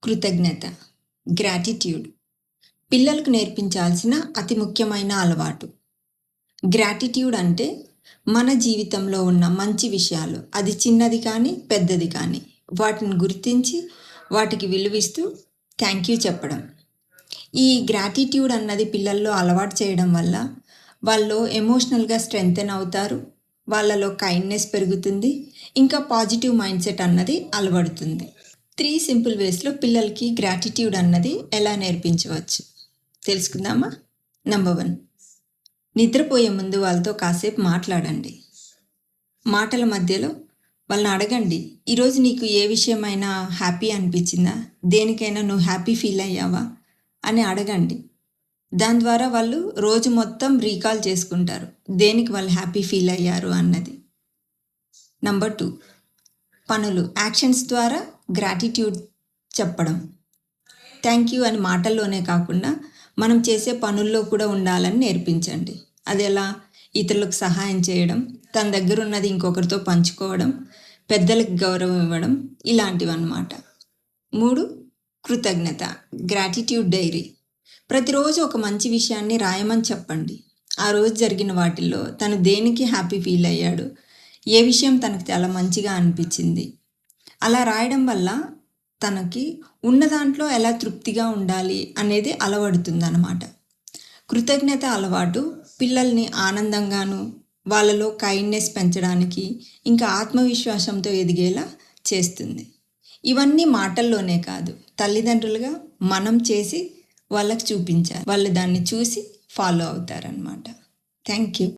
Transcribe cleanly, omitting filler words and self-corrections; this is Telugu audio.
కృతజ్ఞత, గ్రాటిట్యూడ్ పిల్లలకు నేర్పించాల్సిన అతి ముఖ్యమైన అలవాటు. గ్రాటిట్యూడ్ అంటే మన జీవితంలో ఉన్న మంచి విషయాలు, అది చిన్నది కానీ పెద్దది కానీ, వాటిని గుర్తించి వాటికి విలువిస్తూ థ్యాంక్ యూ చెప్పడం. ఈ గ్రాటిట్యూడ్ అన్నది పిల్లల్లో అలవాటు చేయడం వల్ల వాళ్ళు ఎమోషనల్గా స్ట్రెంగ్తెన్ అవుతారు, వాళ్ళలో కైండ్నెస్ పెరుగుతుంది, ఇంకా పాజిటివ్ మైండ్ సెట్ అన్నది అలవడుతుంది. 3 సింపుల్ వేస్లో పిల్లలకి గ్రాటిట్యూడ్ అన్నది ఎలా నేర్పించవచ్చు తెలుసుకుందామా. నంబర్ 1, నిద్రపోయే ముందు వాళ్ళతో కాసేపు మాట్లాడండి. మాటల మధ్యలో వాళ్ళని అడగండి, ఈరోజు నీకు ఏ విషయమైనా హ్యాపీ అనిపించిందా, దేనికైనా నువ్వు హ్యాపీ ఫీల్ అయ్యావా అని అడగండి. దాని ద్వారా వాళ్ళు రోజు మొత్తం రీకాల్ చేసుకుంటారు దేనికి వాళ్ళు హ్యాపీ ఫీల్ అయ్యారు అన్నది. నంబర్ 2, పనులు, యాక్షన్స్ ద్వారా గ్రాటిట్యూడ్ చెప్పడం. థ్యాంక్ యూ అని మాటల్లోనే కాకుండా మనం చేసే పనుల్లో కూడా ఉండాలని నేర్పించండి. అది ఎలా? ఇతరులకు సహాయం చేయడం, తన దగ్గర ఉన్నది ఇంకొకరితో పంచుకోవడం, పెద్దలకు గౌరవం ఇవ్వడం, ఇలాంటివన్నమాట. 3, కృతజ్ఞత, గ్రాటిట్యూడ్ డైరీ. ప్రతిరోజు ఒక మంచి విషయాన్ని రాయమని చెప్పండి. ఆ రోజు జరిగిన వాటిల్లో తను దేనికి హ్యాపీ ఫీల్ అయ్యాడు, ఏ విషయం తనకు చాలా మంచిగా అనిపించింది. అలా రాయడం వల్ల తనకి ఉన్న దాంట్లో ఎలా తృప్తిగా ఉండాలి అనేది అలవడుతుందన్నమాట. కృతజ్ఞత అలవాటు పిల్లల్ని ఆనందంగాను, వాళ్ళలో కైండ్నెస్ పెంచడానికి, ఇంకా ఆత్మవిశ్వాసంతో ఎదిగేలా చేస్తుంది. ఇవన్నీ మాటల్లోనే కాదు, తల్లిదండ్రులుగా మనం చేసి వాళ్ళకి చూపించాలి. వాళ్ళు దాన్ని చూసి ఫాలో అవుతారనమాట. Thank you.